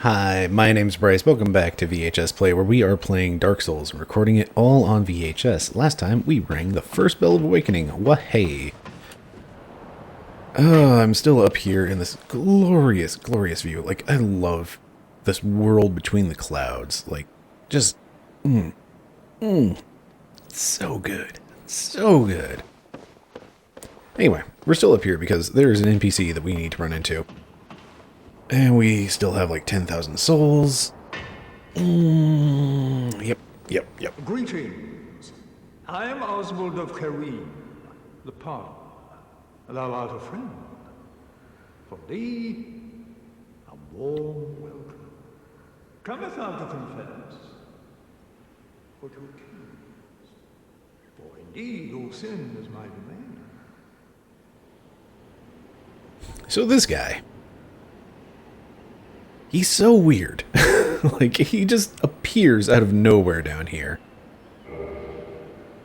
Hi, my name's Bryce. Welcome back to VHS Play, where we are playing Dark Souls and recording it all on VHS. Last time, we rang the first bell of awakening. Wahey! I'm still up here in this glorious, glorious view. Like, I love this world between the clouds. Like, just, so good. So good. Anyway, we're still up here because there's an NPC that we need to run into. And we still have like 10,000 souls. Yep. Greetings. I am Oswald of Kareem, the Palm. Thou art a friend. For thee, a warm welcome. Cometh thou to confess, or to accuse? For indeed all sin is my domain. So this guy, he's so weird. Like, he just appears out of nowhere down here.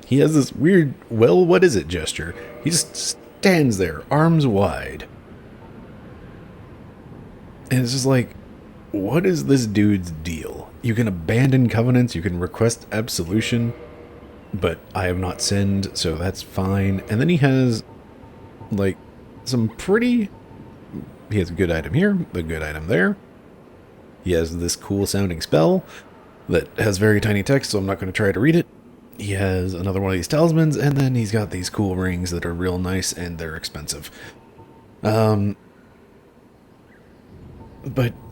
He has this weird, well, what is it gesture. He just stands there, arms wide. And it's just like, what is this dude's deal? You can abandon covenants, you can request absolution, but I have not sinned, so that's fine. And then he has, like, some pretty... He has a good item here, a good item there. He has this cool sounding spell that has very tiny text, so I'm not going to try to read it. He has another one of these talismans, and then he's got these cool rings that are real nice, and they're expensive. But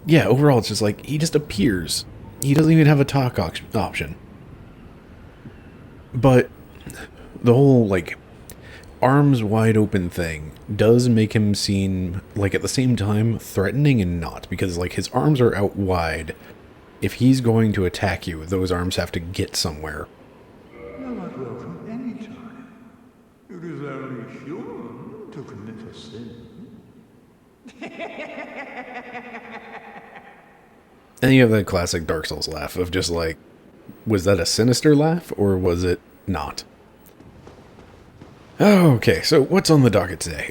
yeah, overall it's just like, he just appears. He doesn't even have a talk option. But the whole, like, arms wide open thing does make him seem, like, at the same time threatening and not, because, like, his arms are out wide. If he's going to attack you, those arms have to get somewhere. Thou art welcome any time. It is only human to commit a sin. And you have that classic Dark Souls laugh of just like, was that a sinister laugh or was it not? Okay, so what's on the docket today?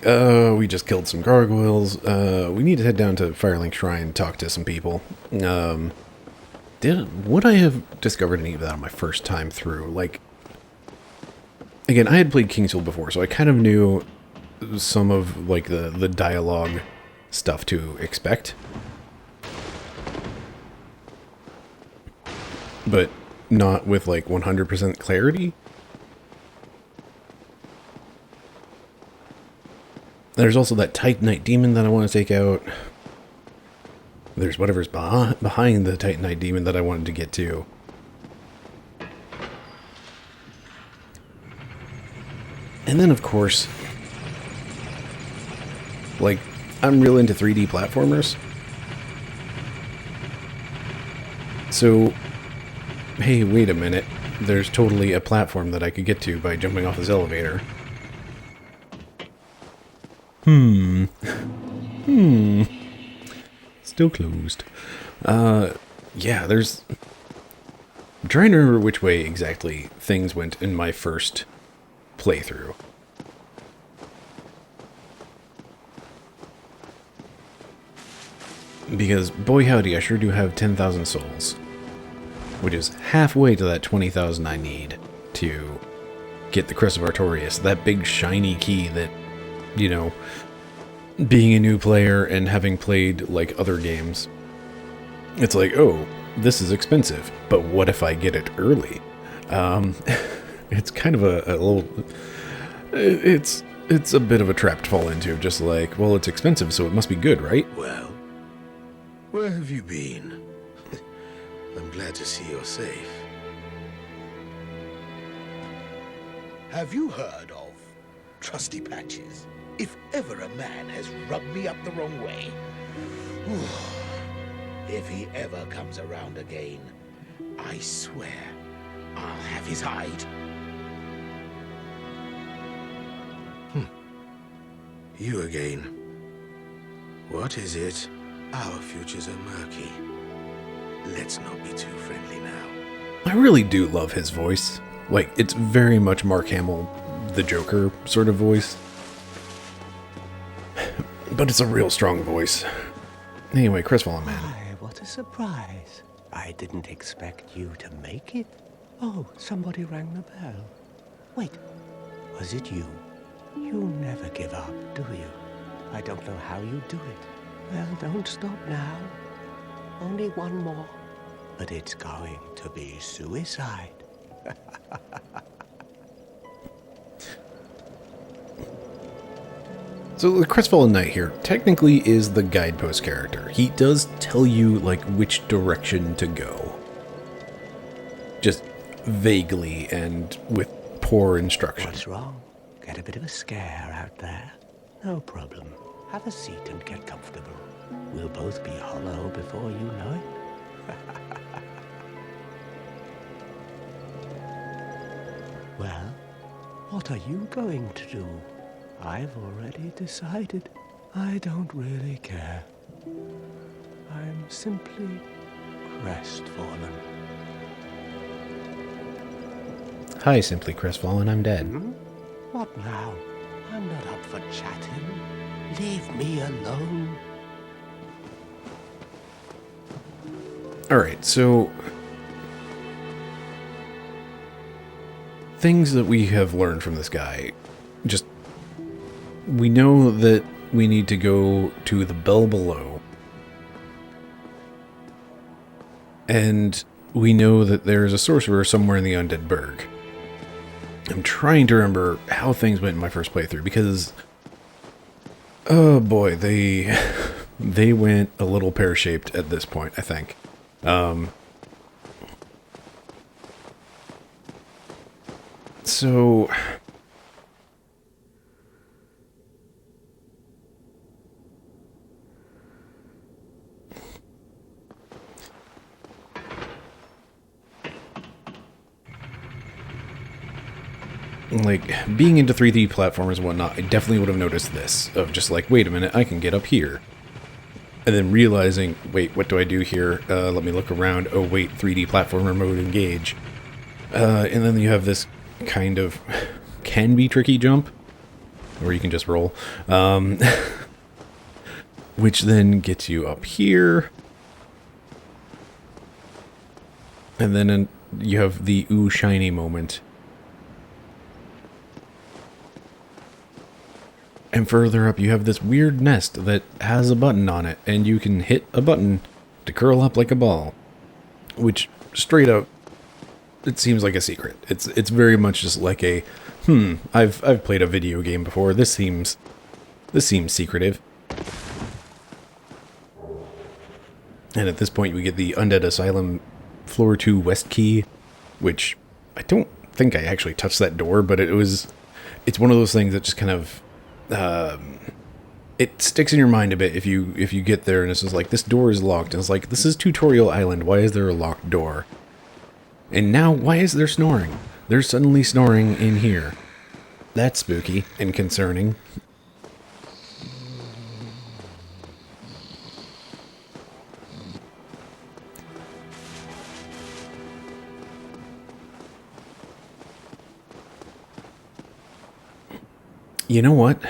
We just killed some gargoyles. We need to head down to Firelink Shrine and talk to some people. Would I have discovered any of that on my first time through? Like, again, I had played Kingsfield before, so I kind of knew some of, like, the dialogue stuff to expect. But not with, like, 100% clarity. There's also that Titanite demon that I want to take out. There's whatever's behind the Titanite demon that I wanted to get to. And then, of course, like, I'm real into 3D platformers. So, hey, wait a minute. There's totally a platform that I could get to by jumping off this elevator. Still closed. Yeah, there's... I'm trying to remember which way exactly things went in my first playthrough. Because, boy howdy, I sure do have 10,000 souls. Which is halfway to that 20,000 I need to get the Crest of Artorias. That big shiny key that, you know, being a new player and having played, like, other games, it's like, oh, this is expensive, but what if I get it early? It's kind of a little... It's a bit of a trap to fall into, just like, well, it's expensive, so it must be good, right? Well, where have you been? I'm glad to see you're safe. Have you heard of Trusty Patches? If ever a man has rubbed me up the wrong way, if he ever comes around again, I swear I'll have his hide. You again. What is it? Our futures are murky. Let's not be too friendly now. I really do love his voice. Like, it's very much Mark Hamill, the Joker sort of voice. But it's a real strong voice. Anyway, Crestfallen Man. What a surprise. I didn't expect you to make it. Oh, somebody rang the bell. Wait, was it you? You never give up, do you? I don't know how you do it. Well, don't stop now. Only one more. But it's going to be suicide. So the Crestfallen Knight here technically is the guidepost character. He does tell you, like, which direction to go. Just vaguely and with poor instruction. What's wrong? Get a bit of a scare out there? No problem. Have a seat and get comfortable. We'll both be hollow before you know it. Well, what are you going to do? I've already decided. I don't really care. I'm simply crestfallen. Hi, Simply Crestfallen, I'm dead. What now? I'm not up for chatting. Leave me alone. Alright, so things that we have learned from this guy. Just, we know that we need to go to the bell below. And we know that there's a sorcerer somewhere in the Undead Burg. I'm trying to remember how things went in my first playthrough, because oh boy, they went a little pear-shaped at this point, I think. So like, being into 3D platformers and whatnot, I definitely would have noticed this, of just like, wait a minute, I can get up here. And then realizing, wait, what do I do here? Let me look around. Oh, wait, 3D platformer mode engage. And then you have this kind of, can be tricky jump, or you can just roll. Which then gets you up here. And then you have the ooh shiny moment. And further up, you have this weird nest that has a button on it, and you can hit a button to curl up like a ball. Which, straight up, it seems like a secret. It's very much just like a, I've played a video game before. This seems secretive. And at this point, we get the Undead Asylum Floor 2 West Key, which I don't think I actually touched that door, but it's one of those things that just kind of, it sticks in your mind a bit if you get there and it's just like, this door is locked, and it's like, this is Tutorial Island, why is there a locked door? And now, why is there snoring? There's suddenly snoring in here. That's spooky and concerning. You know what?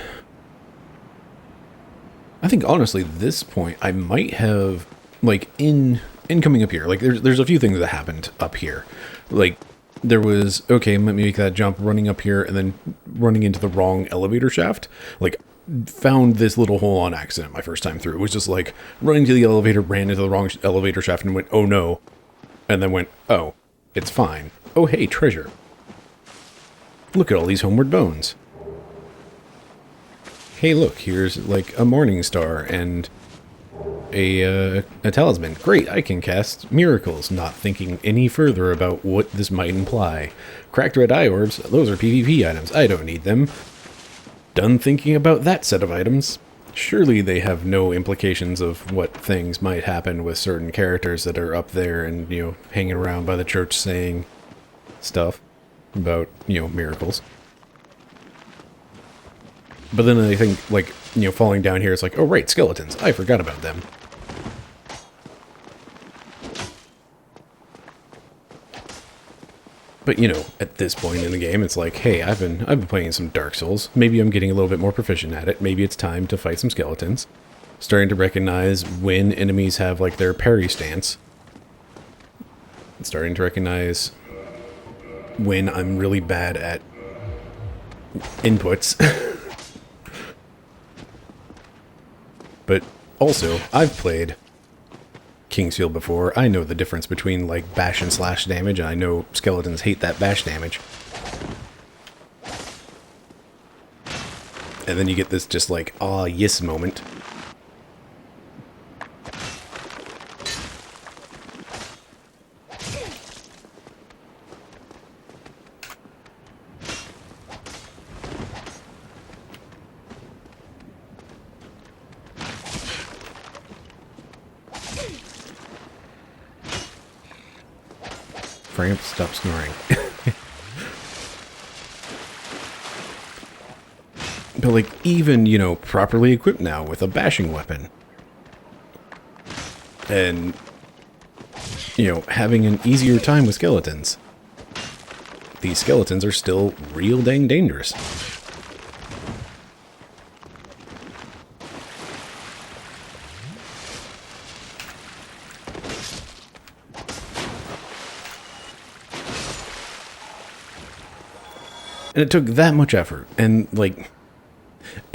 I think honestly, at this point, I might have, like, in coming up here, like, there's a few things that happened up here. Like, there was, okay, let me make that jump, running up here, and then running into the wrong elevator shaft. Like, found this little hole on accident my first time through. It was just like, running to the elevator, ran into the wrong elevator shaft, and went, oh no. And then went, oh, it's fine. Oh hey, treasure. Look at all these homeward bones. Hey, look, here's, like, a morning star and a talisman. Great, I can cast miracles, not thinking any further about what this might imply. Cracked red eye orbs, those are PvP items. I don't need them. Done thinking about that set of items. Surely they have no implications of what things might happen with certain characters that are up there and, you know, hanging around by the church saying stuff about, you know, miracles. But then I think, like, you know, falling down here, it's like, oh, right, skeletons. I forgot about them. But, you know, at this point in the game, it's like, hey, I've been playing some Dark Souls. Maybe I'm getting a little bit more proficient at it. Maybe it's time to fight some skeletons. Starting to recognize when enemies have, like, their parry stance. Starting to recognize when I'm really bad at inputs. But also, I've played Kingsfield before. I know the difference between, like, bash and slash damage, and I know skeletons hate that bash damage. And then you get this just like, ah, yes moment. Framp, stop snoring. But, like, even, you know, properly equipped now with a bashing weapon. And, you know, having an easier time with skeletons. These skeletons are still real dang dangerous. And it took that much effort, and, like,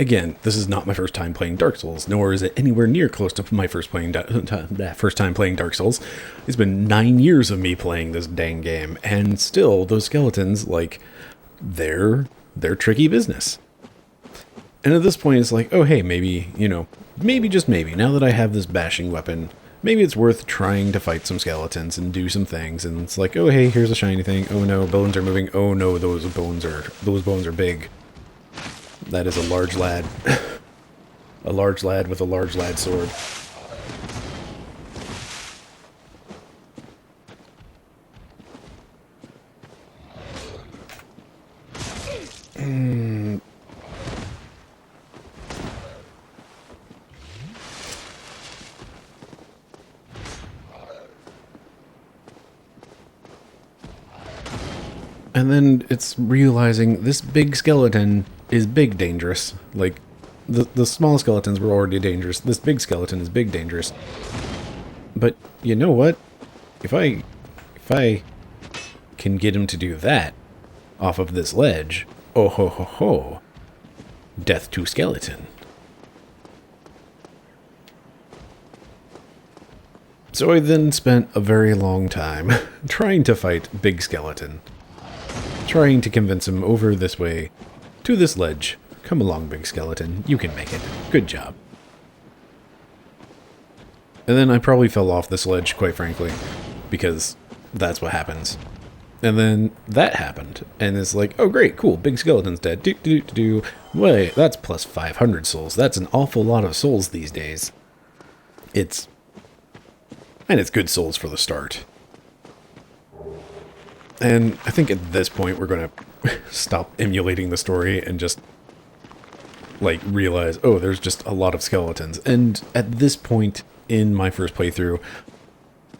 again, this is not my first time playing Dark Souls, nor is it anywhere near close to my first time playing Dark Souls. It's been 9 years of me playing this dang game, and still, those skeletons, like, they're tricky business. And at this point, it's like, oh, hey, maybe, you know, maybe, just maybe, now that I have this bashing weapon, maybe it's worth trying to fight some skeletons and do some things. And it's like, oh, hey, here's a shiny thing. Oh, no, bones are moving. Oh, no, those bones are big. That is a large lad. A large lad with a large lad sword. And then it's realizing this big skeleton is big dangerous. Like, the small skeletons were already dangerous. This big skeleton is big dangerous. But you know what? If I can get him to do that off of this ledge, oh ho ho ho, death to skeleton. So I then spent a very long time trying to fight Big Skeleton. Trying to convince him over this way to this ledge. Come along, Big Skeleton. You can make it. Good job. And then I probably fell off this ledge, quite frankly, because that's what happens. And then that happened, and it's like, oh great, cool, Big Skeleton's dead. Wait, that's plus 500 souls. That's an awful lot of souls these days. It's good souls for the start. And I think at this point we're going to stop emulating the story and just, like, realize, oh, there's just a lot of skeletons. And at this point in my first playthrough,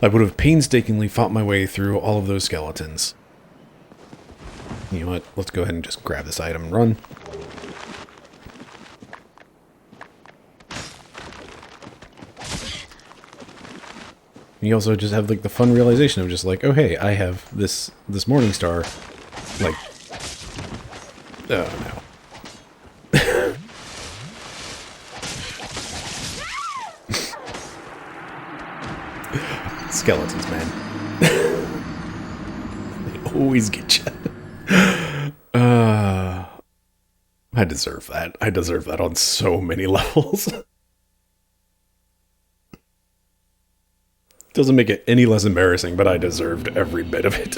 I would have painstakingly fought my way through all of those skeletons. You know what? Let's go ahead and just grab this item and run. You also just have, like, the fun realization of just like, oh hey, I have this morning star, like, oh no. Skeletons, man. They always get you. I deserve that. I deserve that on so many levels. Doesn't make it any less embarrassing, but I deserved every bit of it.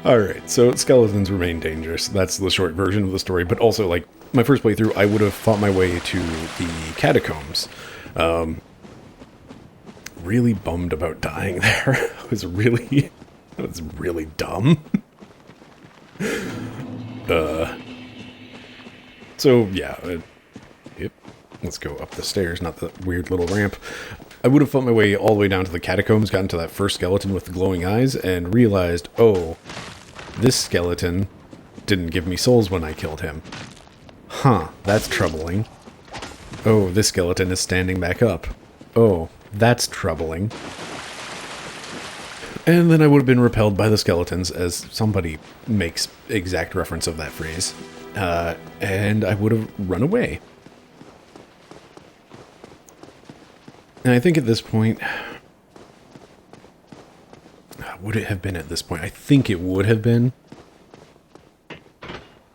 Alright, so skeletons remain dangerous. That's the short version of the story, but also, like, my first playthrough, I would have fought my way to the catacombs. Really bummed about dying there. I was really dumb. So, yeah, yep. Let's go up the stairs, not the weird little ramp. I would have fought my way all the way down to the catacombs, gotten to that first skeleton with the glowing eyes, and realized, oh, this skeleton didn't give me souls when I killed him. Huh, that's troubling. Oh, this skeleton is standing back up. Oh, that's troubling. And then I would have been repelled by the skeletons, as somebody makes exact reference of that phrase. And I would have run away. And I think at this point... Would it have been at this point? I think it would have been.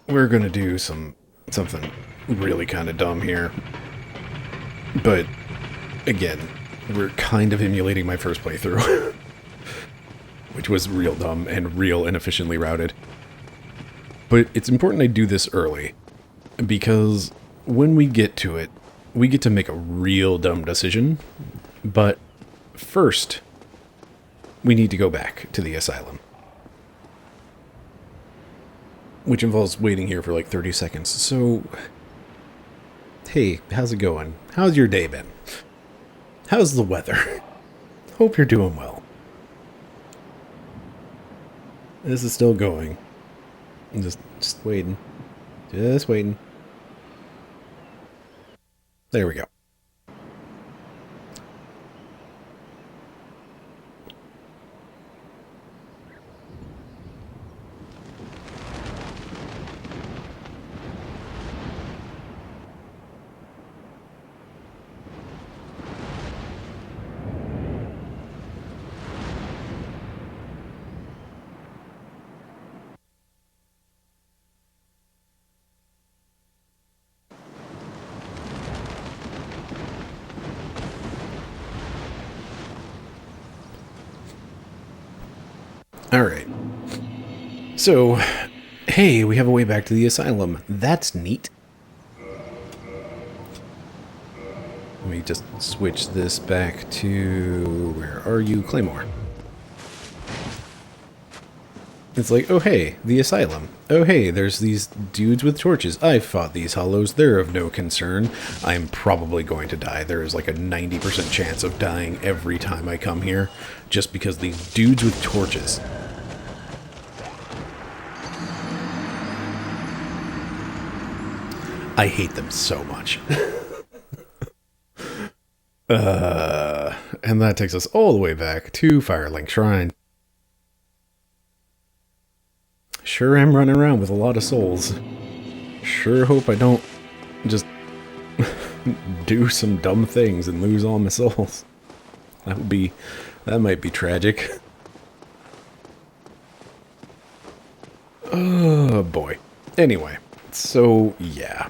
We're going to do something really kind of dumb here. But, again, we're kind of emulating my first playthrough. Which was real dumb and real inefficiently routed. But it's important I do this early. Because when we get to it, we get to make a real dumb decision. But first, we need to go back to the asylum. Which involves waiting here for like 30 seconds. So, hey, how's it going? How's your day been? How's the weather? Hope you're doing well. This is still going. I'm just waiting. Just waiting. There we go. Alright. So, hey, we have a way back to the asylum. That's neat. Let me just switch this back to... Where are you? Claymore. It's like, oh hey, the asylum. Oh hey, there's these dudes with torches. I've fought these hollows. They're of no concern. I'm probably going to die. There is like a 90% chance of dying every time I come here. Just because these dudes with torches... I hate them so much. And that takes us all the way back to Firelink Shrine. Sure am running around with a lot of souls. Sure hope I don't just do some dumb things and lose all my souls. That might be tragic. Oh boy. Anyway, so yeah.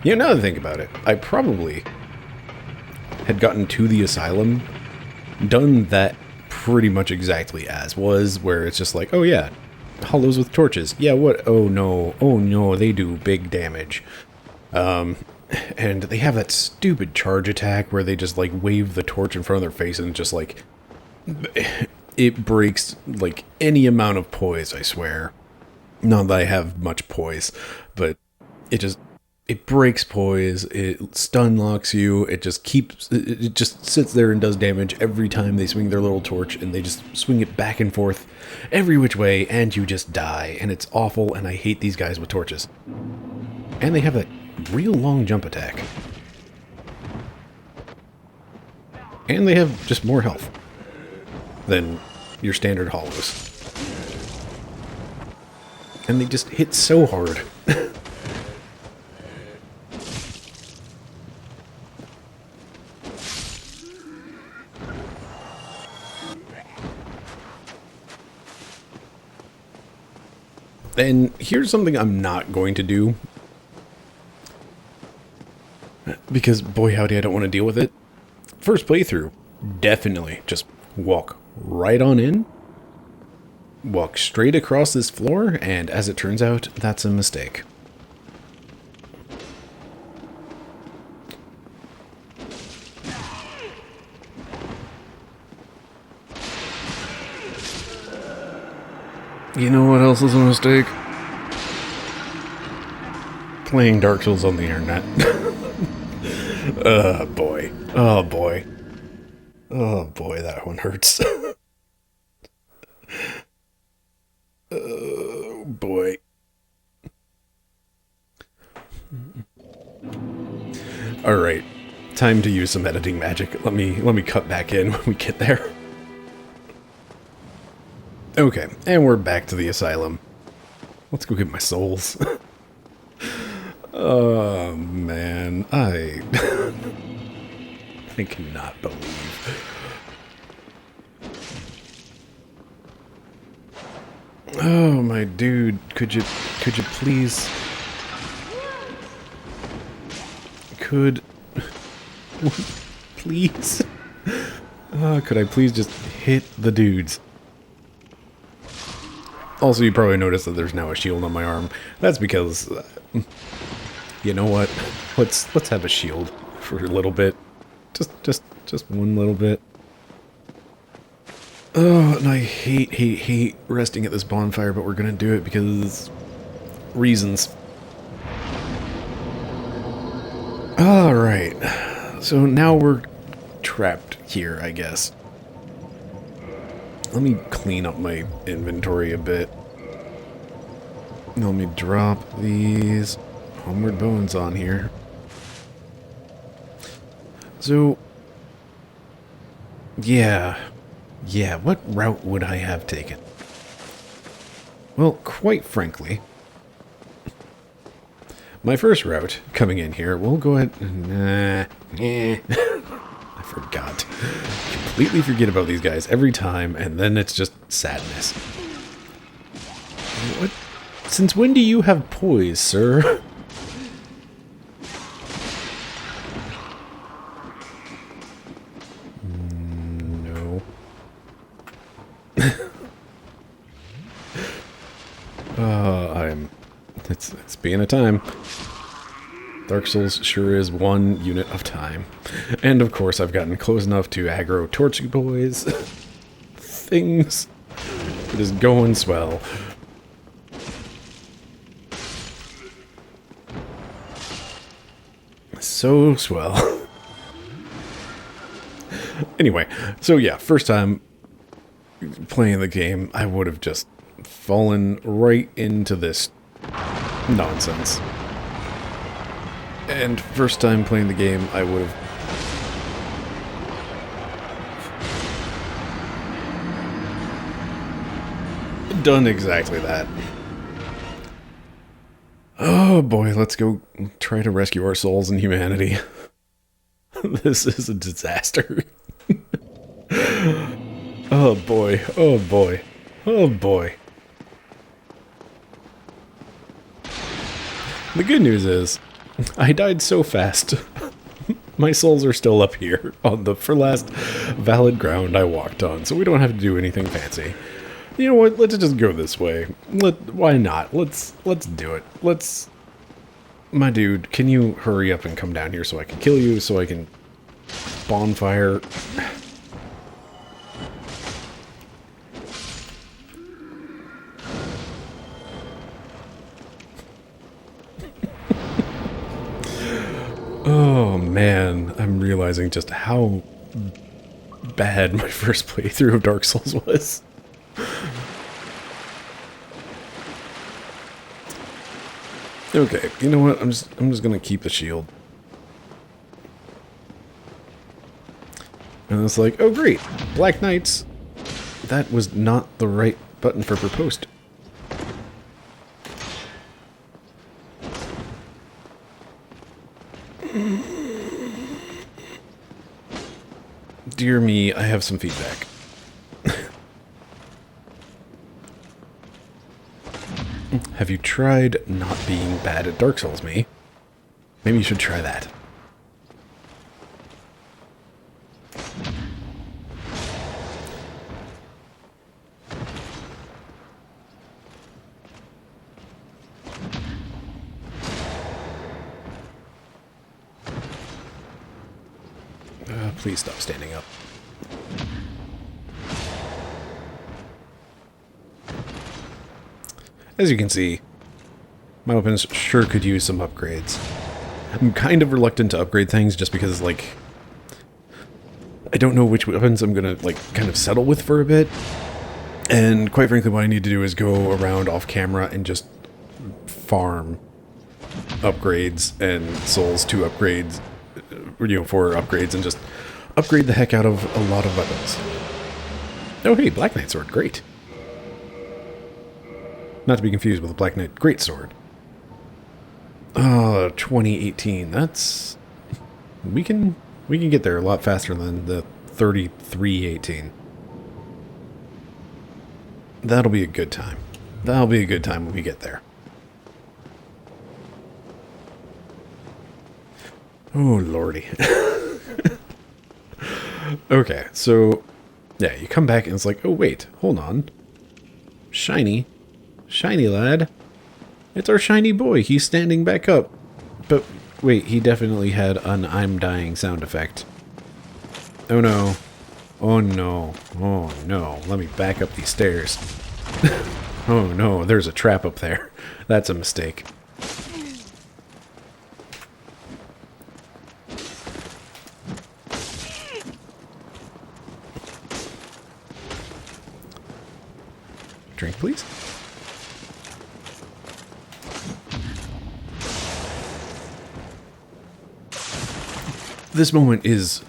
You know, now that I think about it, I probably had gotten to the asylum, done that pretty much exactly as was, where it's just like, oh yeah, hollows with torches. Yeah, what? Oh no, they do big damage. And they have that stupid charge attack where they just like wave the torch in front of their face and just like, it breaks like any amount of poise, I swear. Not that I have much poise, but it breaks poise, it stun locks you, it just sits there and does damage every time they swing their little torch, and they just swing it back and forth every which way, and you just die, and it's awful, and I hate these guys with torches. And they have a real long jump attack. And they have just more health than your standard hollows. And they just hit so hard. And here's something I'm not going to do. Because, boy howdy, I don't want to deal with it. First playthrough, definitely just walk right on in. Walk straight across this floor, and as it turns out, that's a mistake. You know what else is a mistake? Playing Dark Souls on the internet. Oh boy. Oh boy. Oh boy, that one hurts. Oh boy. Alright, time to use some editing magic. Let me cut back in when we get there. Okay, and we're back to the asylum. Let's go get my souls. Oh, man. I cannot believe. Oh, my dude. Could you please... Please? Could I please just hit the dudes? Also, you probably noticed that there's now a shield on my arm. That's because, you know what? Let's have a shield for a little bit. Just one little bit. Oh, and I hate resting at this bonfire, but we're gonna do it because reasons. Alright. So now we're trapped here, I guess. Let me clean up my inventory a bit. Let me drop these homeward bones on here. So, yeah, what route would I have taken? Well, quite frankly, my first route coming in here, we'll go ahead. I forgot. Completely forget about these guys every time, and then it's just sadness. What? Since when do you have poise, sir? No. It's being a time. Dark Souls sure is one unit of time. And of course I've gotten close enough to aggro torchy boys. Things. It is going swell. So swell. Anyway, so yeah, first time playing the game, I would have just fallen right into this nonsense. And first time playing the game, I would have done exactly that. Oh boy, let's go try to rescue our souls and humanity. This is a disaster. Oh boy, oh boy, oh boy. The good news is, I died so fast. My souls are still up here on the last valid ground I walked on, so we don't have to do anything fancy. You know what? Let's just go this way. Why not? Let's do it. My dude, can you hurry up and come down here so I can kill you, so I can bonfire? Oh man, I'm realizing just how bad my first playthrough of Dark Souls was. Okay, you know what? I'm just gonna keep the shield. And it's like, oh great, Black Knights. That was not the right button for proposed. Dear me, I have some feedback. Have you tried not being bad at Dark Souls, me? Maybe you should try that. Please stop standing up. As you can see, my weapons sure could use some upgrades. I'm kind of reluctant to upgrade things just because, like, I don't know which weapons I'm gonna, like, kind of settle with for a bit. And quite frankly, what I need to do is go around off camera and just farm upgrades and souls to upgrades for upgrades and just upgrade the heck out of a lot of weapons. Oh, hey, Black Knight Sword. Great. Not to be confused with the Black Knight Great Sword. 2018. That's... We can get there a lot faster than the 3318. That'll be a good time. That'll be a good time when we get there. Oh, lordy. Okay, so... Yeah, you come back and it's like, oh, wait, hold on. Shiny. Shiny lad. It's our shiny boy. He's standing back up. But, wait, he definitely had an I'm dying sound effect. Oh, no. Oh, no. Oh, no. Let me back up these stairs. Oh, no. There's a trap up there. That's a mistake. Drink, please. This moment is,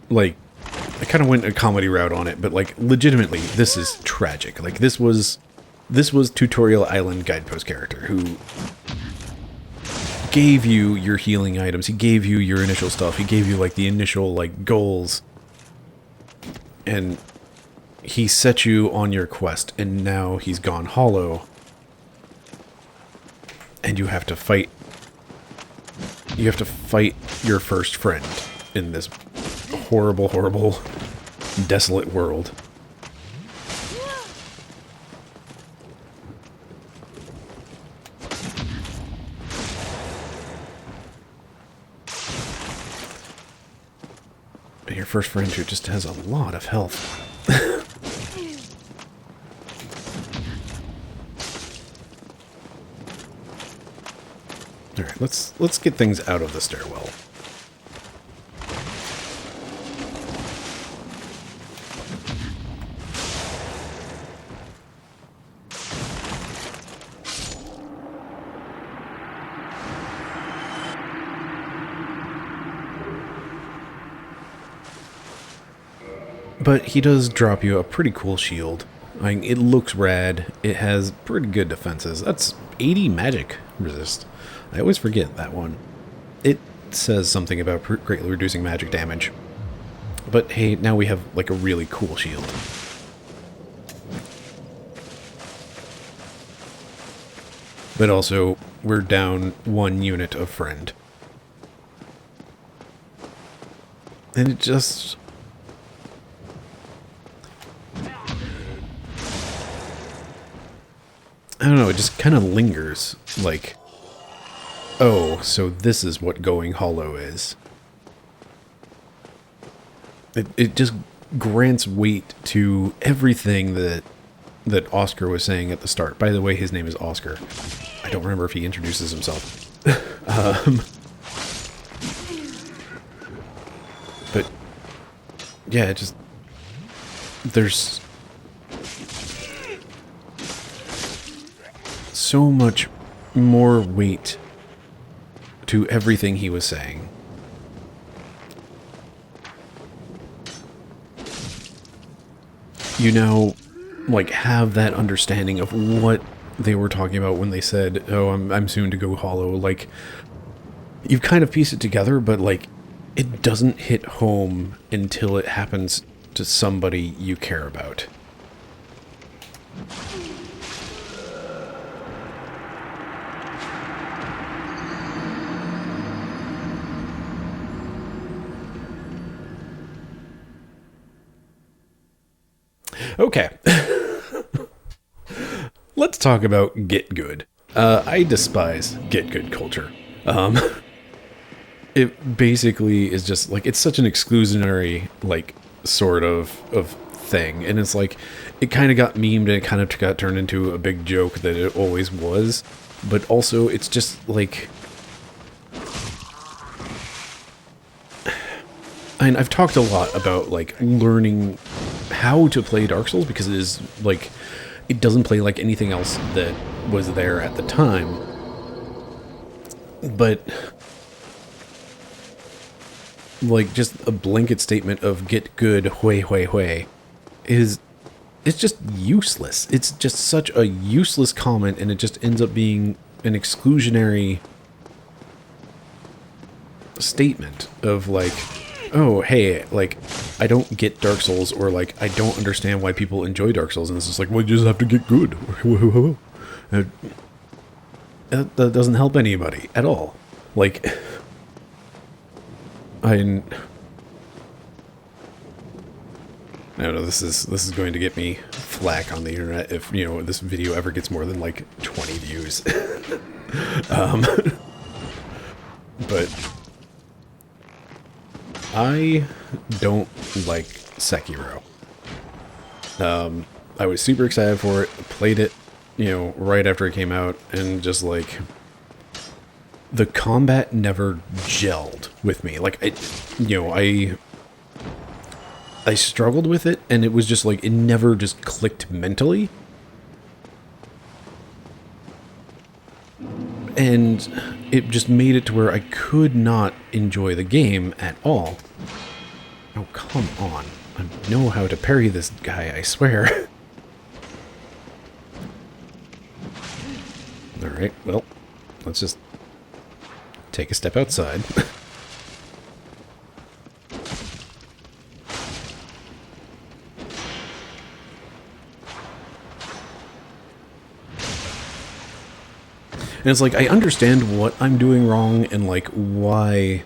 like, I kind of went a comedy route on it, but, like, legitimately, this is tragic. Like, this was Tutorial Island Guidepost character who gave you your healing items. He gave you your initial stuff. He gave you, like, the initial, like, goals. And he set you on your quest, and now he's gone hollow. And you have to fight. You have to fight your first friend in this horrible, horrible, desolate world. And your first friend who just has a lot of health. Alright, let's get things out of the stairwell. But he does drop you a pretty cool shield. I mean, it looks rad. It has pretty good defenses. That's 80 magic resist. I always forget that one. It says something about greatly reducing magic damage. But hey, now we have like a really cool shield. But also, we're down 1 unit of friend. And it just... I don't know, it just kind of lingers, like, oh, so this is what going hollow is. It just grants weight to everything that Oscar was saying at the start. By the way, his name is Oscar. I don't remember if he introduces himself. But, yeah, it just... There's... so much more weight to everything he was saying. You now, like, have that understanding of what they were talking about when they said, oh, I'm soon to go hollow. Like, you've kind of pieced it together, but, like, it doesn't hit home until it happens to somebody you care about. Okay. Let's talk about Get Good. I despise Get Good culture. It basically is just, like, it's such an exclusionary, like, sort of thing. And it's like, it kind of got memed and it kind of got turned into a big joke that it always was. But also, it's just, like... And I've talked a lot about, like, learning how to play Dark Souls, because it is, like, it doesn't play like anything else that was there at the time. But like, just a blanket statement of get good, hui hui hui, it's just useless. It's just such a useless comment, and it just ends up being an exclusionary statement of, like, oh, hey, like, I don't get Dark Souls, or, like, I don't understand why people enjoy Dark Souls, and it's just like, well, you just have to get good. That doesn't help anybody at all. Like, I don't know, this is going to get me flack on the internet if, you know, this video ever gets more than, like, 20 views. But I don't like Sekiro. I was super excited for it, played it, you know, right after it came out, and just, like, the combat never gelled with me. Like, I struggled with it, and it was just, like, it never just clicked mentally. And it just made it to where I could not enjoy the game at all. Oh, come on. I know how to parry this guy, I swear. Alright, well, let's just take a step outside. And it's like, I understand what I'm doing wrong and, like, why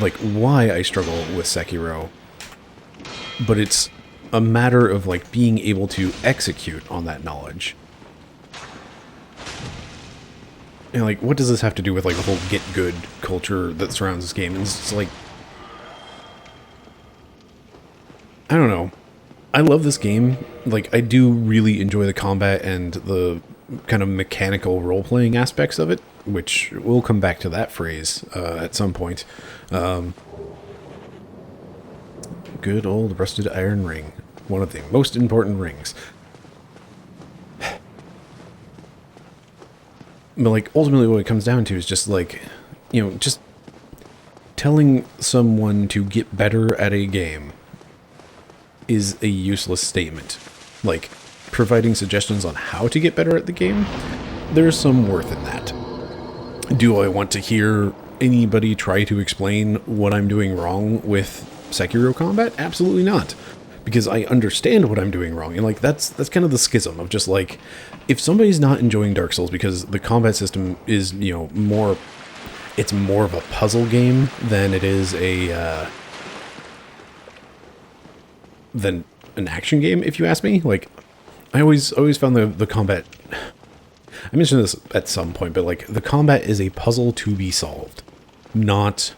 I struggle with Sekiro. But it's a matter of, like, being able to execute on that knowledge. And, like, what does this have to do with, like, the whole get good culture that surrounds this game? And it's just like, I don't know. I love this game. Like, I do really enjoy the combat and the kind of mechanical role-playing aspects of it, which we'll come back to that phrase at some point. Good old rusted iron ring. One of the most important rings. But, like, ultimately what it comes down to is just, like, you know, just telling someone to get better at a game is a useless statement. Like, providing suggestions on how to get better at the game, there's some worth in that. Do I want to hear anybody try to explain what I'm doing wrong with Sekiro combat? Absolutely not. Because I understand what I'm doing wrong. And, like, that's kind of the schism of just, like, if somebody's not enjoying Dark Souls because the combat system is, you know, it's more of a puzzle game than it is than an action game, if you ask me. Like, I always found the combat, I mentioned this at some point, but, like, the combat is a puzzle to be solved, not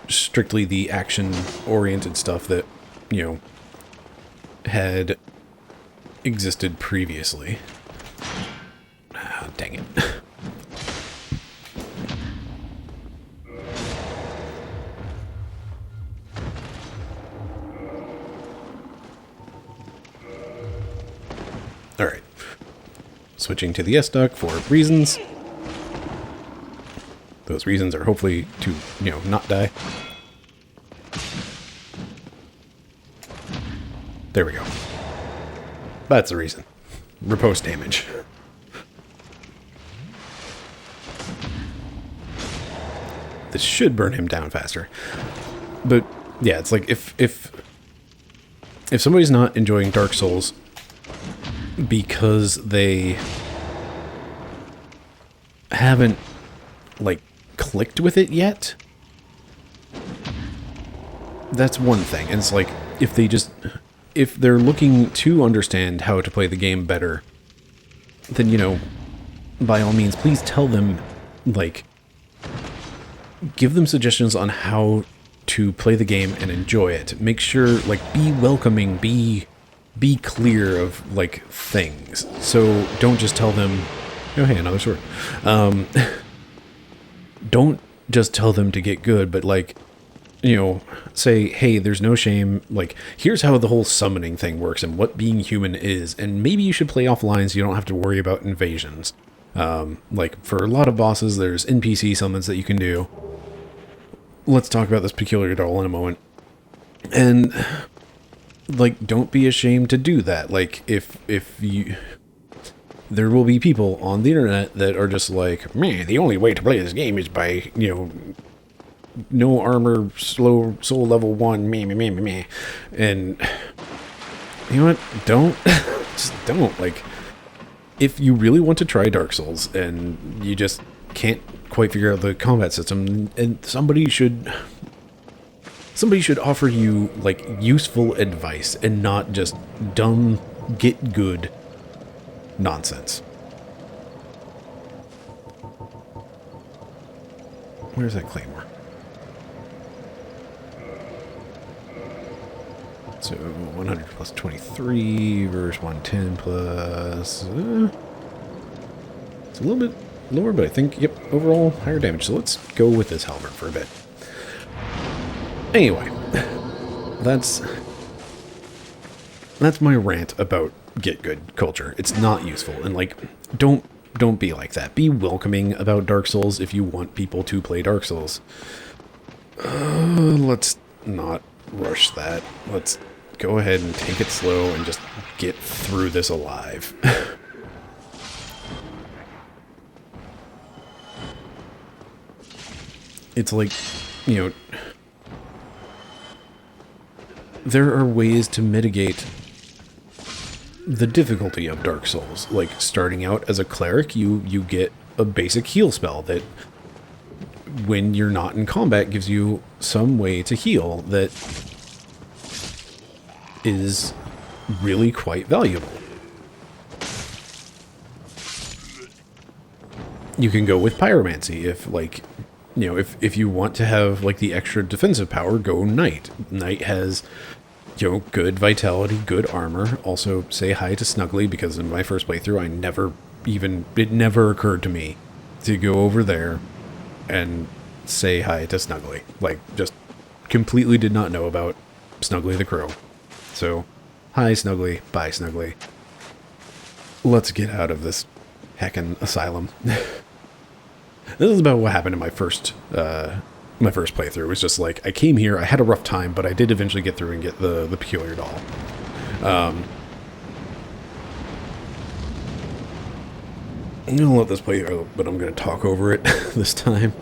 strictly the action-oriented stuff that, you know, had existed previously. Ah, dang it. Alright. Switching to the S-Dock for reasons. Those reasons are hopefully to, you know, not die. There we go. That's the reason. Riposte damage. This should burn him down faster. But, yeah, it's like, if somebody's not enjoying Dark Souls because they haven't, like, clicked with it yet, that's one thing. And it's like, if they're looking to understand how to play the game better, then, you know, by all means, please tell them, like, give them suggestions on how to play the game and enjoy it. Make sure, like, be welcoming, be clear of, like, things. So don't just tell them, oh, hey, another sword. Don't just tell them to get good, but, like, you know, say, hey, there's no shame. Like, here's how the whole summoning thing works and what being human is. And maybe you should play offline so you don't have to worry about invasions. Like, for a lot of bosses, there's NPC summons that you can do. Let's talk about this peculiar doll in a moment. And, like, don't be ashamed to do that. Like, if you... There will be people on the internet that are just like, man, the only way to play this game is by, you know, no armor, slow, soul level 1, meh. And, you know what? Don't. Just don't. Like, if you really want to try Dark Souls and you just can't quite figure out the combat system, and somebody should offer you, like, useful advice and not just dumb, get good nonsense. Where's that claymore? So 100 plus 23 versus 110 plus... it's a little bit lower, but I think, yep, overall higher damage. So let's go with this halberd for a bit. Anyway, that's my rant about get good culture. It's not useful, and, like, don't be like that. Be welcoming about Dark Souls if you want people to play Dark Souls. Let's not rush that. Let's go ahead and take it slow and just get through this alive. It's like, you know, there are ways to mitigate the difficulty of Dark Souls. Like, starting out as a cleric, you get a basic heal spell that, when you're not in combat, gives you some way to heal that is really quite valuable. You can go with pyromancy if, like, you know, if you want to have, like, the extra defensive power, go knight. Knight has, you know, good vitality, good armor. Also, say hi to Snuggly, because in my first playthrough, it never occurred to me to go over there and say hi to Snuggly. Like, just completely did not know about Snuggly the Crow. So, hi Snuggly, bye Snuggly. Let's get out of this heckin' asylum. This is about what happened in my first playthrough. It was just like, I came here, I had a rough time, but I did eventually get through and get the peculiar doll. I'm gonna let this play out, but I'm gonna talk over it this time.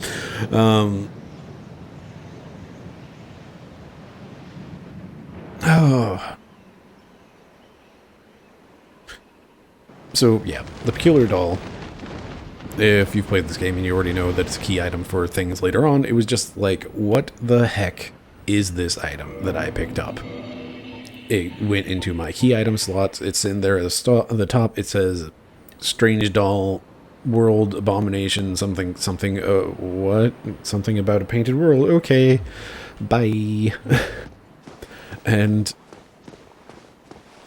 So, yeah, the peculiar doll. If you've played this game and you already know that it's a key item for things later on, it was just like, what the heck is this item that I picked up? It went into my key item slots. It's in there at the top. It says, strange doll, world abomination, something, what? Something about a painted world. Okay, bye. And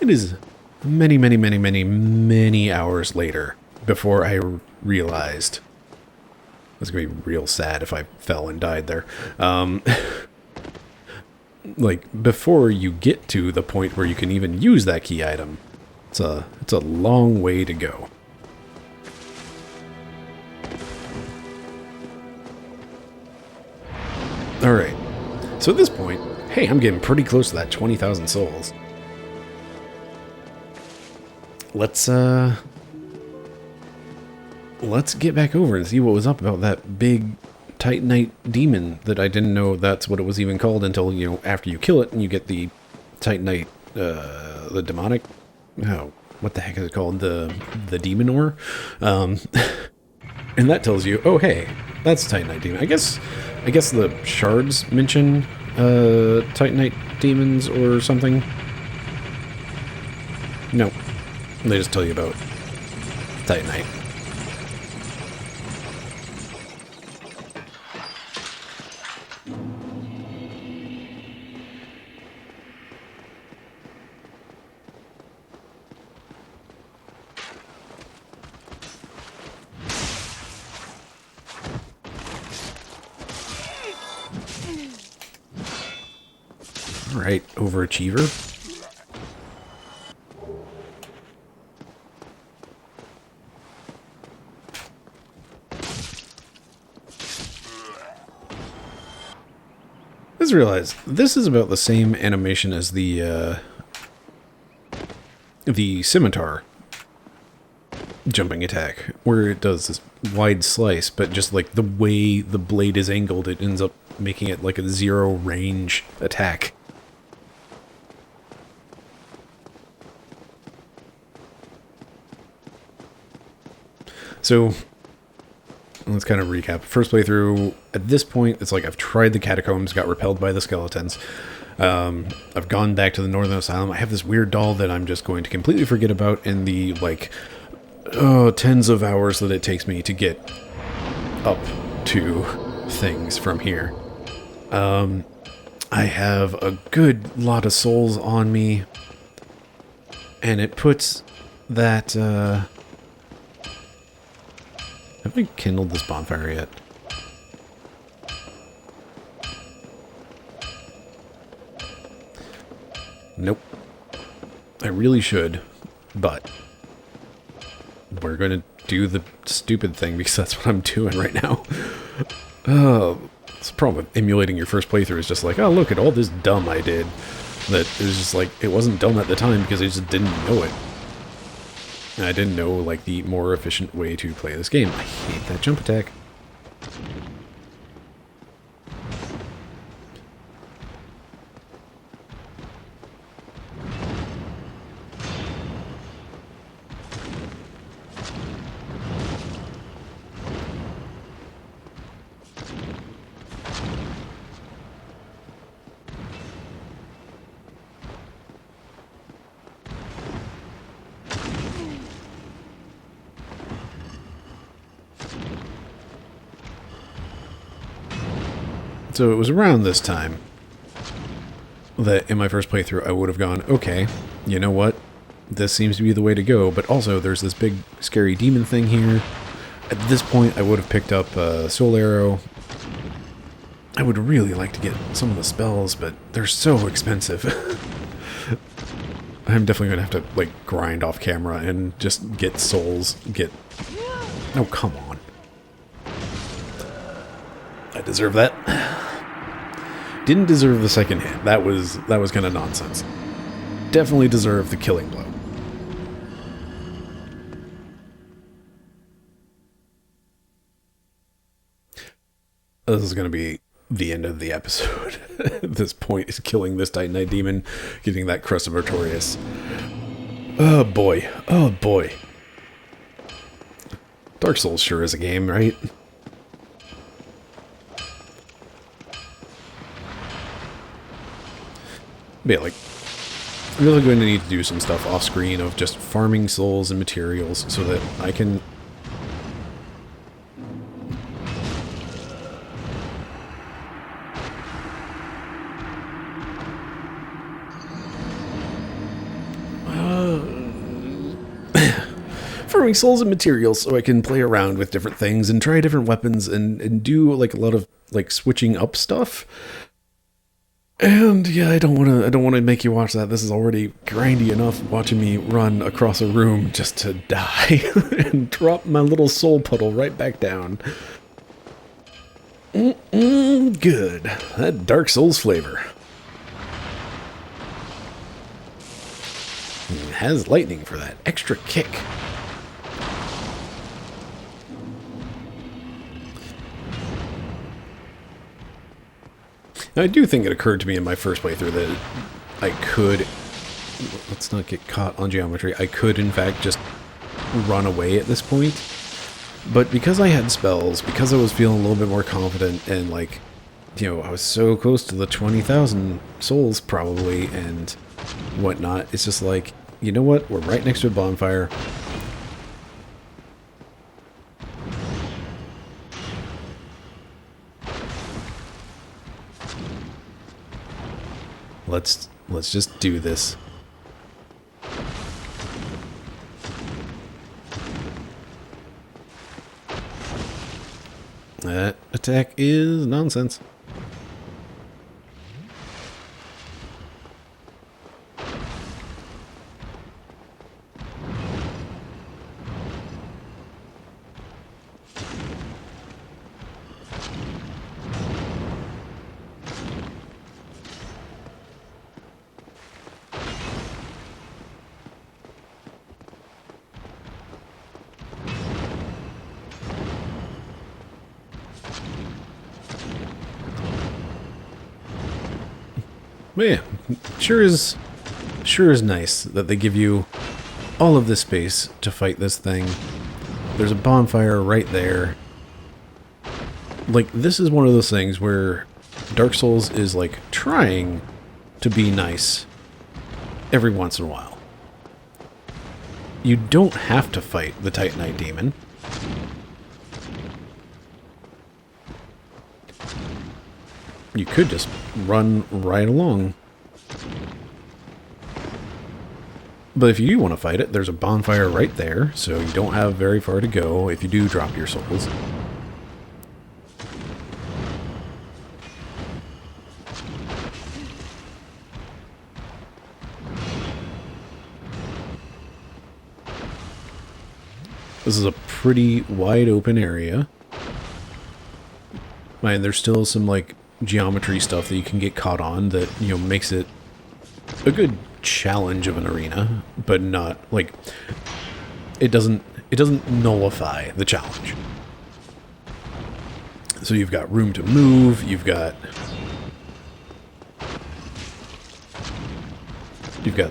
it is many hours later before I realized. It was going to be real sad if I fell and died there. Like, before you get to the point where you can even use that key item, it's a long way to go. Alright, so at this point, hey, I'm getting pretty close to that 20,000 souls. Let's get back over and see what was up about that big Titanite demon that I didn't know that's what it was even called until, you know, after you kill it and you get the Titanite, the demonic, what the heck is it called? The demon ore? And that tells you, oh hey, that's Titanite demon. I guess the shards mention Titanite demons or something. No. They just tell you about Titanite. Alright, overachiever. just realized this is about the same animation as the scimitar jumping attack, where it does this wide slice, but just like the way the blade is angled, it ends up making it like a zero range attack. So let's kind of recap. First playthrough, at this point, it's like I've tried the catacombs, got repelled by the skeletons. I've gone back to the Northern Asylum. I have this weird doll that I'm just going to completely forget about in the, like, tens of hours that it takes me to get up to things from here. I have a good lot of souls on me, and it puts that, have I kindled this bonfire yet? Nope. I really should, but we're going to do the stupid thing because that's what I'm doing right now. It's the problem with emulating your first playthrough is just like, oh, look at all this dumb I did. That it was just like, it wasn't dumb at the time because I just didn't know it. And I didn't know, like, the more efficient way to play this game. I hate that jump attack. So it was around this time that in my first playthrough I would have gone, okay, you know what? This seems to be the way to go, but also there's this big scary demon thing here. At this point I would have picked up Soul Arrow. I would really like to get some of the spells, but they're so expensive. I'm definitely going to have to, like, grind off camera and just get souls, Oh, come on. I deserve that. Didn't deserve the second hit. That was kind of nonsense. Definitely deserved the killing blow. This is going to be the end of the episode. At this point is killing this Titanite demon, getting that Crest of Artorias. Oh boy. Oh boy. Dark Souls sure is a game, right? But yeah, like, I'm really going to need to do some stuff off screen of just farming souls and materials so that I can... farming souls and materials so I can play around with different things and try different weapons and do, like, a lot of, like, switching up stuff. And yeah, I don't want to make you watch that. This is already grindy enough watching me run across a room just to die and drop my little soul puddle right back down. Good. That Dark Souls flavor. It has lightning for that extra kick. Now, I do think it occurred to me in my first playthrough that I could, let's not get caught on geometry, I could in fact just run away at this point. But because I had spells, because I was feeling a little bit more confident and, like, you know, I was so close to the 20,000 souls probably and whatnot, it's just like, you know what, we're right next to a bonfire. Let's just do this. That attack is nonsense. But yeah, sure is nice that they give you all of this space to fight this thing. There's a bonfire right there. Like, this is one of those things where Dark Souls is, like, trying to be nice every once in a while. You don't have to fight the Titanite demon. You could just run right along. But if you do want to fight it, there's a bonfire right there, so you don't have very far to go if you do drop your souls. This is a pretty wide open area. And there's still some, like, geometry stuff that you can get caught on that, you know, makes it a good challenge of an arena, but not, like, it doesn't nullify the challenge. So you've got room to move, you've got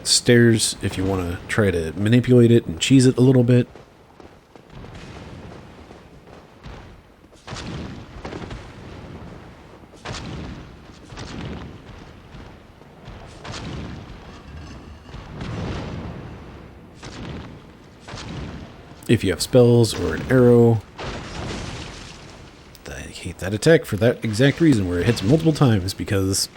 stairs if you want to try to manipulate it and cheese it a little bit. If you have spells or an arrow. I hate that attack for that exact reason, where it hits multiple times, because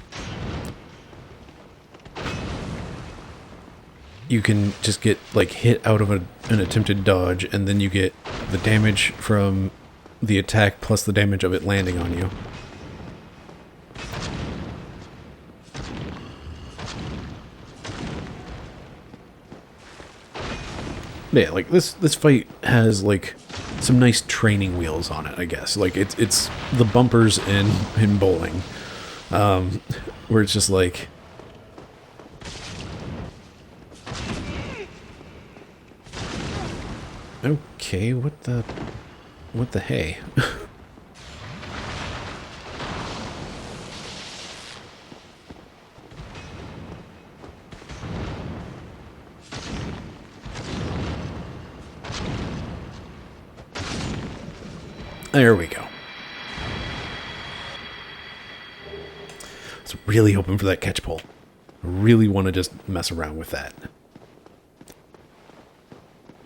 you can just get, like, hit out of an attempted dodge, and then you get the damage from the attack plus the damage of it landing on you. Yeah, like, this fight has, like, some nice training wheels on it, I guess. Like, it's the bumpers in bowling, where it's just like, okay, what the hey? There we go. I was really hoping for that catch pole. I really want to just mess around with that.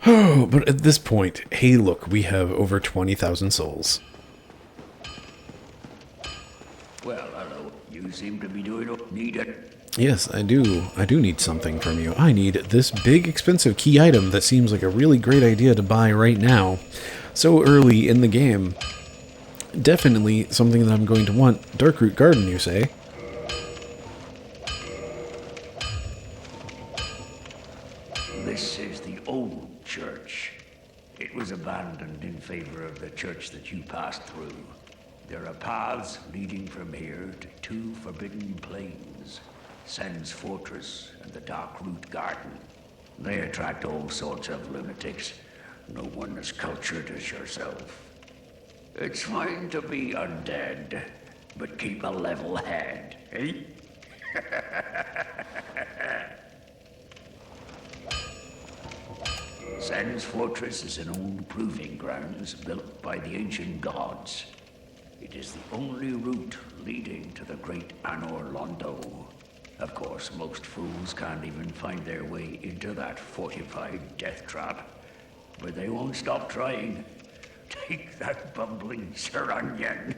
Oh, but at this point, hey look, we have over 20,000 souls. Well, hello. You seem to be doing what needed. Yes, I do. I do need something from you. I need this big, expensive key item that seems like a really great idea to buy right now. So early in the game. Definitely something that I'm going to want. Darkroot Garden, you say? This is the old church. It was abandoned in favor of the church that you passed through. There are paths leading from here to two forbidden plains. Sen's Fortress and the Darkroot Garden. They attract all sorts of lunatics. No one as cultured as yourself. It's fine to be undead, but keep a level head, eh? Sen's Fortress is an old proving grounds built by the ancient gods. It is the only route leading to the great Anor Londo. Of course, most fools can't even find their way into that fortified death trap. But they won't stop trying. Take that bumbling Sir Onion.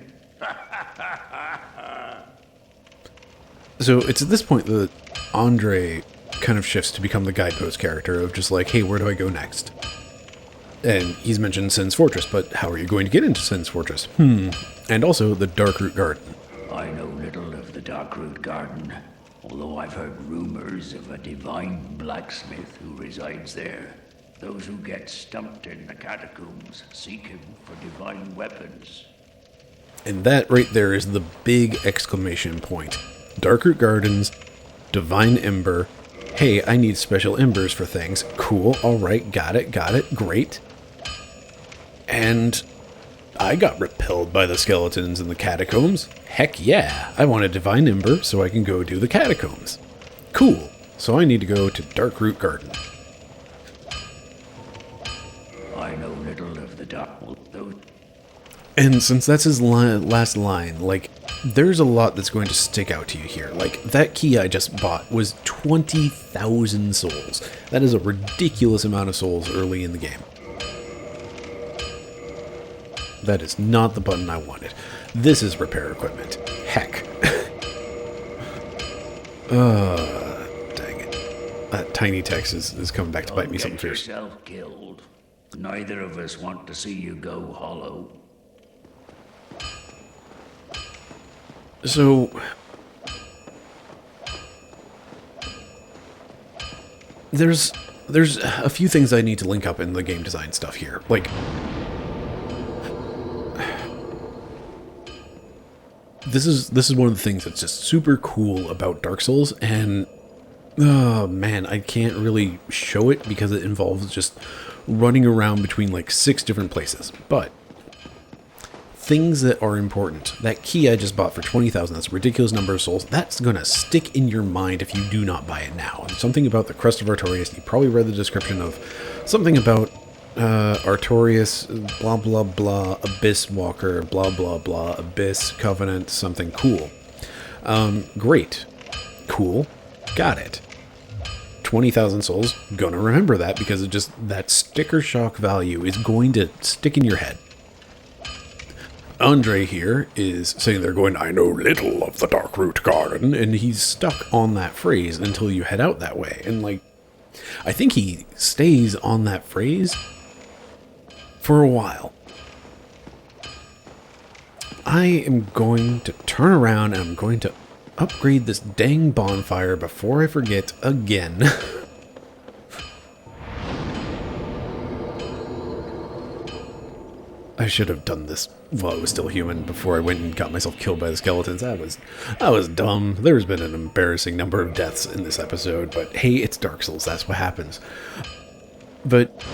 So it's at this point that Andre kind of shifts to become the guidepost character of just like, hey, where do I go next? And he's mentioned Sen's Fortress, but how are you going to get into Sen's Fortress? And also the Darkroot Garden. I know little of the Darkroot Garden, although I've heard rumors of a divine blacksmith who resides there. Those who get stumped in the catacombs seek him for divine weapons. And that right there is the big exclamation point. Darkroot Gardens, Divine Ember. Hey, I need special embers for things. Cool, alright, got it, great. And I got repelled by the skeletons in the catacombs. Heck yeah, I want a divine ember so I can go do the catacombs. Cool, so I need to go to Darkroot Garden. I know little of the Darkwood, though. And since that's his last line, like, there's a lot that's going to stick out to you here. Like, that key I just bought was 20,000 souls. That is a ridiculous amount of souls early in the game. That is not the button I wanted. This is repair equipment. Heck. Dang it. That tiny text is coming back to bite me something fierce. Don't get yourself killed. Neither of us want to see you go hollow. So, there's a few things I need to link up in the game design stuff here. Like, this is one of the things that's just super cool about Dark Souls, and oh man, I can't really show it because it involves just running around between like 6 different places. But things that are important. That key I just bought for 20,000, that's a ridiculous number of souls. That's going to stick in your mind if you do not buy it now. And something about the Crest of Artorias, you probably read the description of something about Artorias, blah, blah, blah, Abyss Walker, blah, blah, blah, Abyss, Covenant, something cool. Great. Cool. Got it. 20,000 souls, gonna remember that because it just, that sticker shock value is going to stick in your head. Andre here is sitting there going, I know little of the Darkroot Garden, and he's stuck on that phrase until you head out that way. And like, I think he stays on that phrase for a while. I am going to turn around and I'm going to upgrade this dang bonfire before I forget again. I should have done this while I was still human before I went and got myself killed by the skeletons. That was dumb. There's been an embarrassing number of deaths in this episode, but hey, it's Dark Souls. That's what happens. But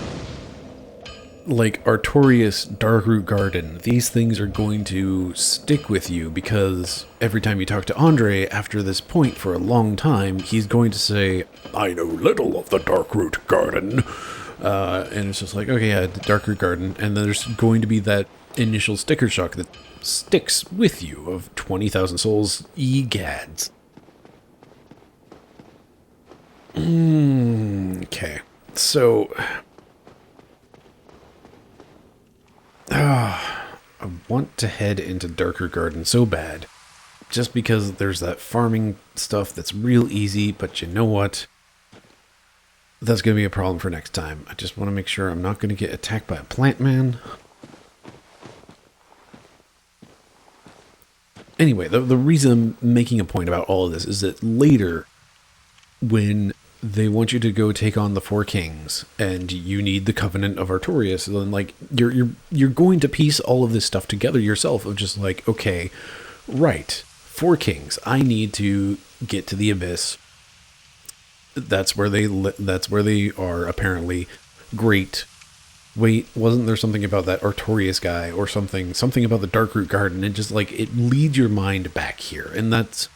like Artorias, Darkroot Garden, these things are going to stick with you because every time you talk to Andre after this point for a long time, he's going to say, I know little of the Darkroot Garden. And it's just like, okay, yeah, the Darkroot Garden, and then there's going to be that initial sticker shock that sticks with you of 20,000 souls, egads. Okay, so I want to head into Darkroot Garden so bad, just because there's that farming stuff that's real easy, but you know what? That's going to be a problem for next time. I just want to make sure I'm not going to get attacked by a plant man. Anyway, the reason I'm making a point about all of this is that later, when they want you to go take on the 4 kings, and you need the Covenant of Artorias, then like you're going to piece all of this stuff together yourself. Of just like, okay, right, 4 kings. I need to get to the Abyss. That's where they are apparently. Great. Wait, wasn't there something about that Artorias guy or something about the Darkroot Garden? And just like, it leads your mind back here, and it's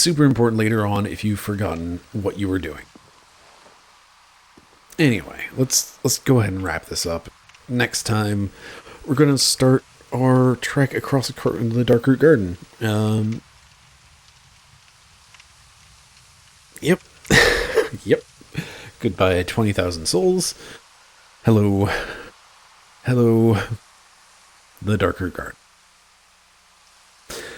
super important later on if you've forgotten what you were doing. Anyway, let's go ahead and wrap this up. Next time, we're gonna start our trek across the Darkroot Garden. Yep. Yep. Goodbye, 20,000 souls. Hello. Hello. The Darkroot Garden.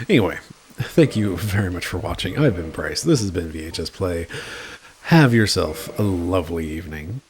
Anyway, thank you very much for watching. I've been Bryce. This has been VHS Play. Have yourself a lovely evening.